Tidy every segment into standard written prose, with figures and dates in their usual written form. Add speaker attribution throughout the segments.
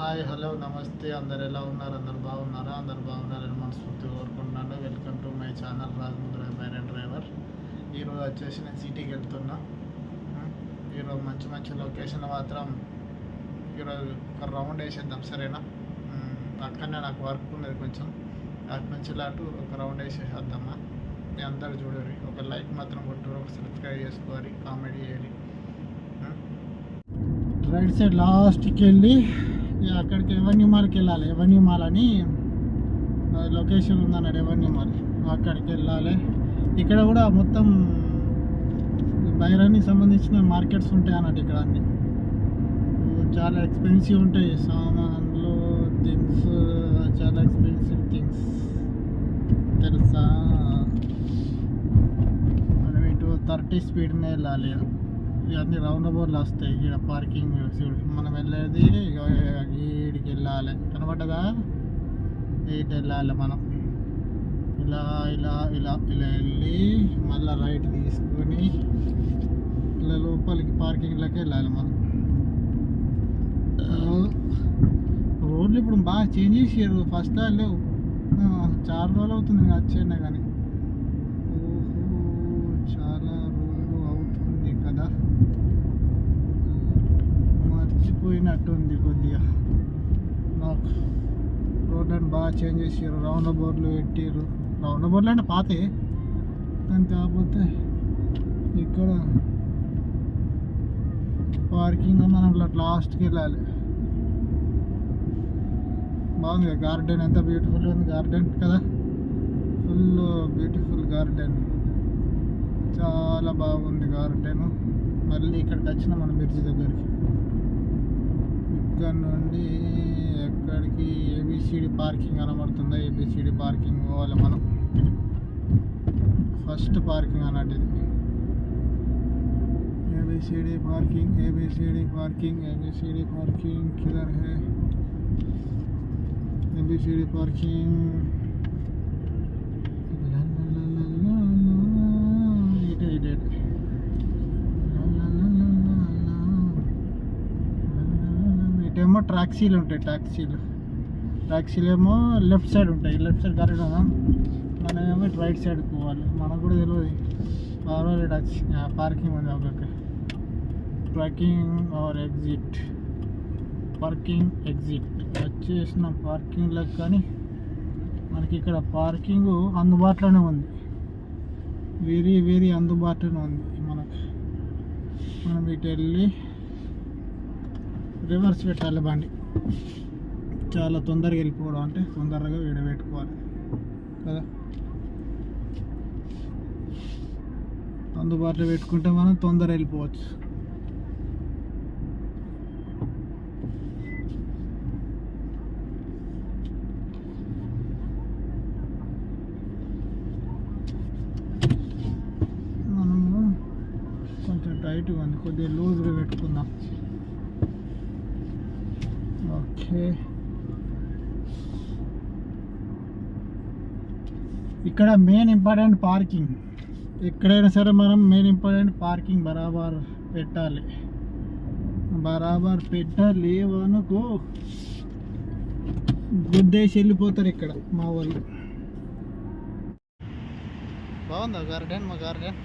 Speaker 1: Hi hello నమస్తే, అందరు ఎలా ఉన్నారు? అందరు బాగున్నారా? అందరు బాగున్నారని మనస్ఫూర్తిగా కోరుకుంటున్నాను. Welcome to my channel Rajamudra బైర్ అండ్ డ్రైవర్. ఈరోజు వచ్చేసి నేను సిటీకి వెళ్తున్నా. ఈరోజు మంచి మంచి లొకేషన్ మాత్రం ఈరోజు ఒక రౌండ్ వేసేద్దాం, సరేనా? అక్కడనే నాకు వర్క్ ఉన్నది కొంచెం, అటు నుంచి అటు ఒక రౌండ్ వేసేసేద్దామా. మీ అందరు చూడరు, ఒక లైక్ మాత్రం కొట్టుకోరు, ఒక సబ్స్క్రైబ్ చేసుకోవాలి, కామెంట్ చేయాలి. రైట్ సైడ్ లాస్ట్కి వెళ్ళి అక్కడికి ఎవెన్యూ మాల్కి వెళ్ళాలి. ఎవెన్యూ మాల్ అని లొకేషన్ ఉందన్నాడు, ఎవెన్యూ మాల్, అక్కడికి వెళ్ళాలి. ఇక్కడ కూడా మొత్తం బైరానికి సంబంధించిన మార్కెట్స్ ఉంటాయి అన్నట్టు. ఇక్కడ అన్ని చాలా ఎక్స్పెన్సివ్ ఉంటాయి, సామాన్లు, థింగ్స్, చాలా ఎక్స్పెన్సివ్ థింగ్స్ తెలుసా. మనం ఇటు 30 స్పీడ్నే వెళ్ళాలి. ఇవన్నీ రౌండ్ అబౌట్లు వస్తాయి. ఇక్కడ పార్కింగ్ మనం వెళ్ళేది ఈడికి వెళ్ళాలి, కనబడ్డదా? ఇటు వెళ్ళాలి మనం, ఇలా ఇలా ఇలా ఇలా వెళ్ళి మళ్ళీ రైట్ తీసుకొని ఇలా లోపలికి పార్కింగ్లోకి వెళ్ళాలి మనం. రోడ్లు ఇప్పుడు బాగా చేంజ్ చేసారు, ఫస్ట్ లేవు. చాలా రోజులు అవుతుంది నేను వచ్చేనా కానీ. చాలా రోజులు అవుతుంది కదా, మర్చిపోయినట్టుంది కొద్దిగా నాకు. రోడ్లను బాగా చేంజ్ చేసారు, రౌండ్ బోర్డులు పెట్టారు. రౌండ్ బోర్డులు అంటే పాతే, కానీ కాకపోతే ఇక్కడ పార్కింగ్ మనం లాస్ట్కి వెళ్ళాలి. బాగుంది గార్డెన్, ఎంత బ్యూటిఫుల్ ఉంది గార్డెన్ కదా, ఫుల్ బ్యూటిఫుల్ గార్డెన్, చాలా బాగుంది గార్డెన్. మళ్ళీ ఇక్కడికి వచ్చిన మన బ్రిడ్జ్ దగ్గరికి, ఇక్కడ నుండి ఎక్కడికి ఏబిసిడి పార్కింగ్ కనబడుతుందా, ఏబిసిడి పార్కింగ్ పోవాలి మనం. ఫస్ట్ పార్కింగ్ అన్నట్టు ఇది, A B C D parking, A B C D parking, A B C D parking కిధర్ హై, ఏబిసిడి పార్కింగ్. ఇటేమో ట్యాక్సీలు ఉంటాయి, ట్యాక్సీలు ఏమో లెఫ్ట్ సైడ్ ఉంటాయి. లెఫ్ట్ సైడ్ కరెక్ట్, మనమేమో రైట్ సైడ్ పోవాలి. మనకు కూడా తెలియదు పార్కింగ్ ఉంది. Okay, parking or exit, parking exit వచ్చేసిన పార్కింగ్లకు. కానీ మనకి ఇక్కడ పార్కింగ్ అందుబాటులోనే ఉంది, వెరీ వెరీ అందుబాటులోనే ఉంది మనకు. మనం ఇటు వెళ్ళి రివర్స్ పెట్టాలి బండి, చాలా తొందరగా వెళ్ళిపోవడం అంటే తొందరగా విడబెట్టుకోవాలి కదా. అందుబాటులో పెట్టుకుంటే మనం తొందరగా వెళ్ళిపోవచ్చు. మనము కొంచెం టైట్గా ఉంది, కొద్దిగా లూజ్గా పెట్టుకుందాం. ఓకే, ఇక్కడ మెయిన్ ఇంపార్టెంట్ పార్కింగ్. ఎక్కడైనా సరే మనం మెయిన్ ఇంపార్టెంట్ పార్కింగ్ బరాబర్ పెట్టాలి. బరాబర్ పెట్టలేవనుకో గుద్దేసి వెళ్ళిపోతారు ఇక్కడ మా వాళ్ళు. బాగుందా గార్డెన్? మా గార్డెన్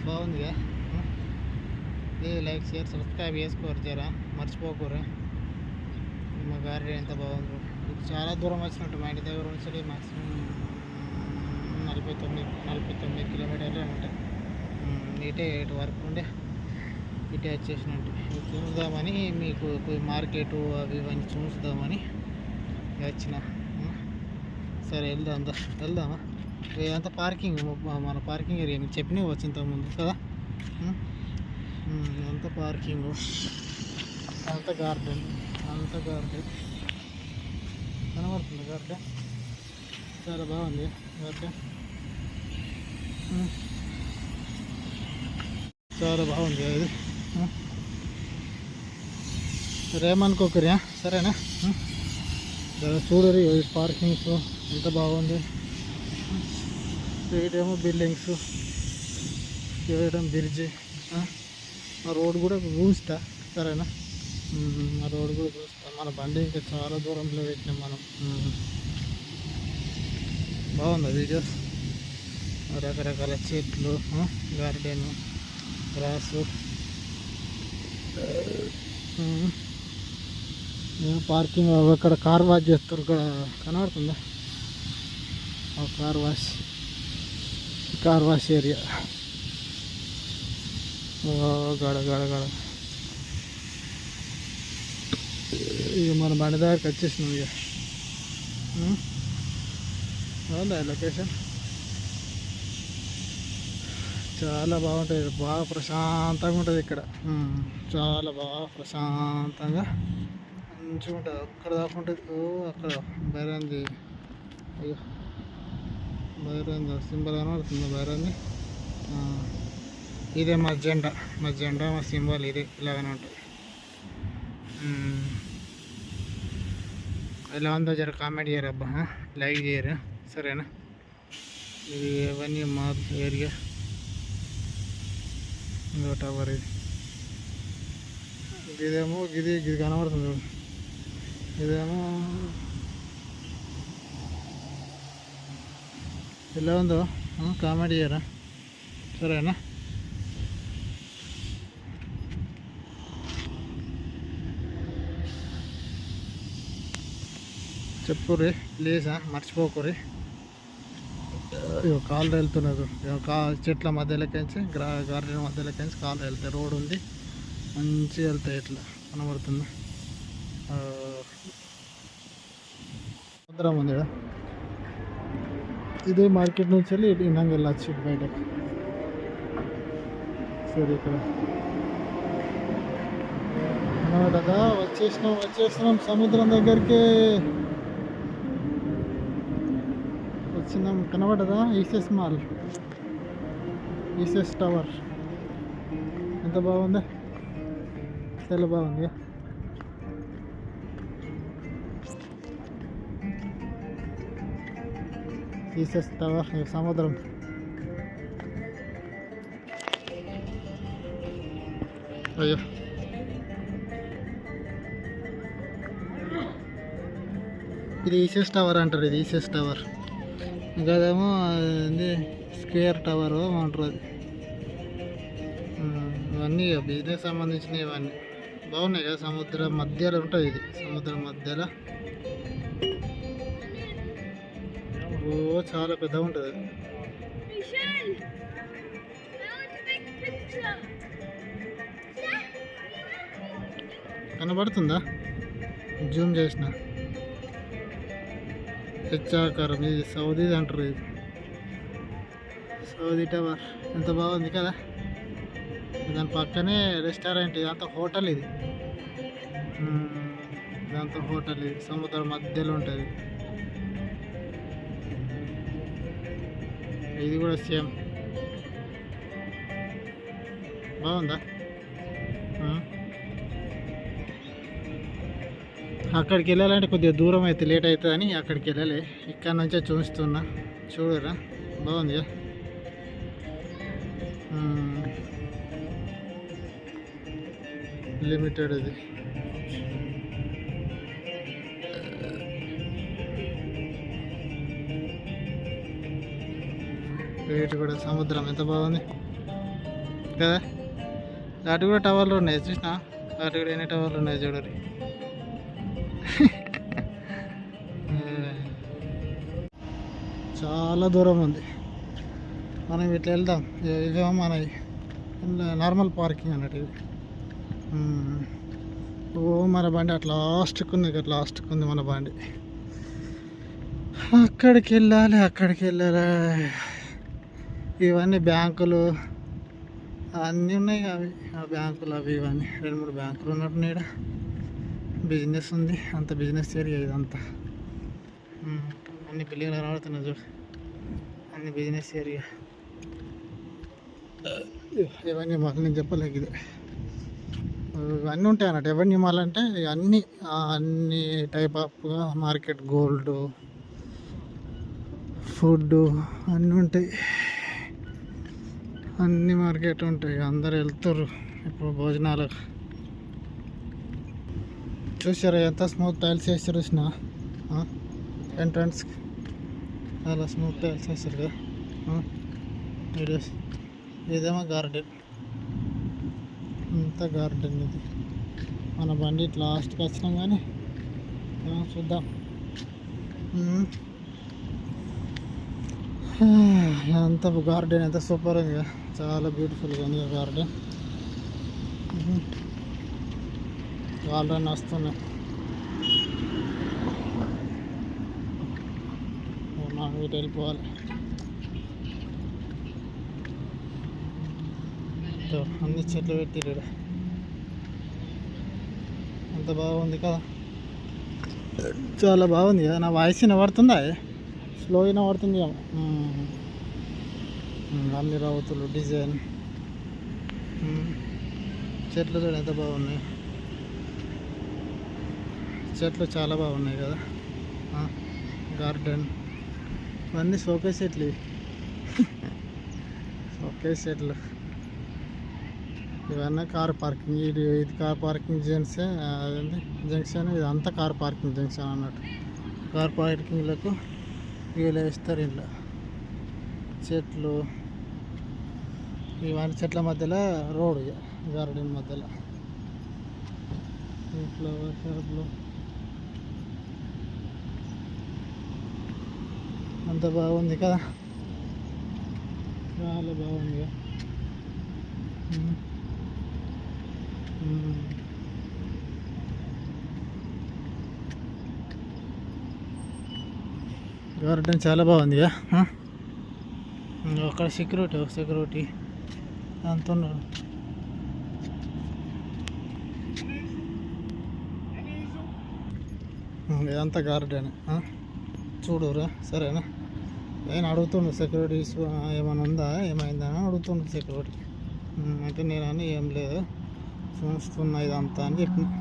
Speaker 1: బాగుందిగా. లైక్ షేర్ సబ్స్క్రైబ్ చేసుకోరు, జరా మర్చిపోకూరు. మా గార్డెన్ ఎంత బాగుందో. చాలా దూరం వచ్చినట్టు, మా ఇంటి దగ్గర నుంచి మ్యాక్సిమం 49 కిలోమీటర్లే ఉంటాయి. ఇటే ఇటు వరకు ఉండే ఇటే వచ్చేసినట్టు చూద్దామని, మీకు మార్కెట్ అవి ఇవన్నీ చూద్దామని వచ్చిన. సరే వెళ్దామా. ఇదంతా పార్కింగ్, మన పార్కింగ్ ఏరియా మీకు చెప్పినవి వచ్చిన ముందు కదా. అంత పార్కింగ్, అంత గార్డెన్ కనబడుతుంది. గార్డెన్ చాలా బాగుంది. గార్డెన్ చాలా బాగుంది. అది సరేమనుకోకరియా, సరేనా? చూడరు పార్కింగ్స్ ఎంత బాగుంది. ఇటేమో బిల్డింగ్స్, ఇటేమో బ్రిడ్జ్, రోడ్ కూడా చూస్తా, సరేనా? ఆ రోడ్ కూడా చూస్తాం. మన బండి ఇంకా చాలా దూరంలో పెట్టినాం మనం. బాగుందా వీడియోస్? రకరకాల చెట్లు, గార్డెన్, గ్రాసు, పార్కింగ్. అక్కడ కార్ వాష్ చేస్తారు, ఇక్కడ కనబడుతుందా? Car wash area. గడ గడ గడ ఇక మన బండి దగ్గరికి వచ్చేసినాం. ఇక బాగుందా లొకేషన్? చాలా బాగుంటుంది, బాగా ప్రశాంతంగా ఉంటుంది ఇక్కడ. చాలా బాగా ప్రశాంతంగా మంచిగా ఉంటుంది. అక్కడ దాకా ఉంటుంది. అక్కడ బైరాంది, అయ్యో బైరాంది సింబల్ కనబడుతుంది. బైరాంది ఇదే మా జెండా, మా సింబల్ ఇదే, ఇలాగనే ఉంటుంది. ఎలా ఉందో జర కామెంట్ చేయరు అబ్బా, లైక్ చేయరు, సరేనా? ఇది ఎవన్నీ మా ఏరియా టవర్. ఇదేమో ఇది కనబడుతుంది. ఇదేమో ఎలా ఉందో కామెంట్ చేయరా, సరేనా? చెప్పుర్రి ప్లీజ్, మర్చిపోకుర్రి. కాళ్ళు వెళ్తున్నారు, చెట్ల మధ్యలోకించి గార్డెన్ మధ్యలోకించి కాళ్ళు వెళ్తాయి. రోడ్ ఉంది, మంచిగా వెళ్తాయి. ఇట్లా కనబడుతుంది. సముద్రం ఉంది. ఇదే మార్కెట్ నుంచి వెళ్ళి ఇందాక వెళ్ళచ్చు ఇటు బయటకు. సరే, ఇక్కడ కనబడదా? వచ్చేసినాం సముద్రం దగ్గరికి వచ్చినాం. కనబడదా? ఈసెస్ మాల్, ఈసెస్ టవర్. ఎంత బాగుంది, చాలా బాగుంది. ఈసెస్ టవర్, సముద్రం. అయ్యో, ఇది ఈసెస్ టవర్ అంటారు. ఇది ఈసెస్ టవర్. ఇంకాదేమో స్క్వేర్ టవర్ అంటారు. అది ఇవన్నీ బిజినెస్ సంబంధించినవి. ఇవన్నీ బాగున్నాయి కదా. సముద్రం మధ్యలో ఉంటుంది ఇది, సముద్రం మధ్యలో. చాలా పెద్దగా ఉంటుంది. కనబడుతుందా? జూమ్ చేసిన హెచ్చాకారం. ఇది సౌదీది అంటారు. ఇది సౌదీ టవర్. ఎంత బాగుంది కదా. దాని పక్కనే రెస్టారెంట్. ఇదంతా హోటల్. ఇదంతా హోటల్. ఇది సముద్రం మధ్యలో ఉంటుంది. ఇది కూడా సేమ్. బాగుందా? అక్కడికి వెళ్ళాలంటే కొద్దిగా దూరం అయితే లేట్ అవుతుందని అక్కడికి వెళ్ళలే. ఇక్కడ నుంచే చూస్తున్నా, చూడరా. బాగుంది. లిమిటెడ్ ఇది. రేటు కూడా సముద్రం ఎంత బాగుంది కదా. అటు కూడా టవర్లు ఉన్నాయి, చూసినా? అటు కూడా ఎన్ని టవర్లు ఉన్నాయి చూడరు. చాలా దూరం ఉంది. మనం ఇట్లా వెళ్దాం. ఇదేమో మన నార్మల్ పార్కింగ్ అన్నట్టు ఇది. మన బండి అట్లా లాస్ట్కి ఉంది, ఇక్కడ లాస్ట్కి ఉంది మన బండి. అక్కడికి వెళ్ళాలి. ఇవన్నీ బ్యాంకులు అన్నీ ఉన్నాయి. అవి ఆ బ్యాంకులు అవి ఇవన్నీ 2-3 బ్యాంకులు ఉన్నట్టున్నాయి. ఇక్కడ బిజినెస్ ఉంది, అంత బిజినెస్ ఏరియా ఇదంతా. అన్ని బిల్డింగ్లు కనబడుతున్నాయి చూడు, అన్ని బిజినెస్ ఏరియా. ఇవన్నీ మాల్ నేను చెప్పలేక. ఇది ఇవన్నీ ఉంటాయి అన్నట్టు. ఎవన్నీ మాల్ అంటే అన్ని type of market, gold, food అన్నీ ఉంటాయి. అన్ని మార్కెట్ ఉంటాయి. అందరు వెళ్తారు ఇప్పుడు భోజనాలకు. చూసారా ఎంత స్మూత్ టైల్స్ వేసారు చూసిన ఎంట్రన్స్ చాలా స్మూత్ టైల్స్ వేసారు కదా. ఇదేమో గార్డెన్, ఇంత గార్డెన్ ఇది. మన బండి లాస్ట్కి వచ్చినాం కానీ చూద్దాం. అంత గార్డెన్ ఎంత సూపర్ ఉంది కదా, చాలా బ్యూటిఫుల్గా ఉంది గార్డెన్. ఆల్రెడీ వస్తున్నాయి. నాకు ఇటు వెళ్ళిపోవాలి. అన్ని చెట్లు పెట్టిరు, అంత బాగుంది కదా, చాలా బాగుంది కదా. నా వాయిస్ వినబడుతుందా? స్లో వినబడుతుంది. అన్ని రావుతులు డిజైన్, చెట్లు చూడ ఎంత బాగున్నాయి. చెట్లు చాలా బాగున్నాయి కదా. గార్డెన్ ఇవన్నీ షోకేస్ చెట్లు, షోకేస్ చెట్లు ఇవన్నీ కార్ పార్కింగ్. ఇది కార్ పార్కింగ్ జంక్షన్ ఇదంతా కార్ పార్కింగ్ జంక్షన్ అన్నట్టు. కార్ పార్కింగ్లకు వీళ్ళు వేస్తారు. ఇంట్లో చెట్లు, ఇవన్నీ చెట్ల మధ్యలో రోడ్, గార్డెన్ మధ్యలో ఫ్లవర్ షాప్లు అంత బాగుంది కదా, చాలా బాగుంది కదా. గార్డెన్ చాలా బాగుంది కదా. అక్కడ సెక్యూరిటీ అంత ఉన్నారు. ఇదంతా గార్డెన్ చూడురా, సరేనా? నేను అడుగుతుండు సెక్యూరిటీస్ ఏమైనా ఉందా, ఏమైందా అని అడుగుతుండు సెక్యూరిటీ. అంటే నేను ఏం లేదు చూస్తున్నా ఇదంతా అని చెప్పిన.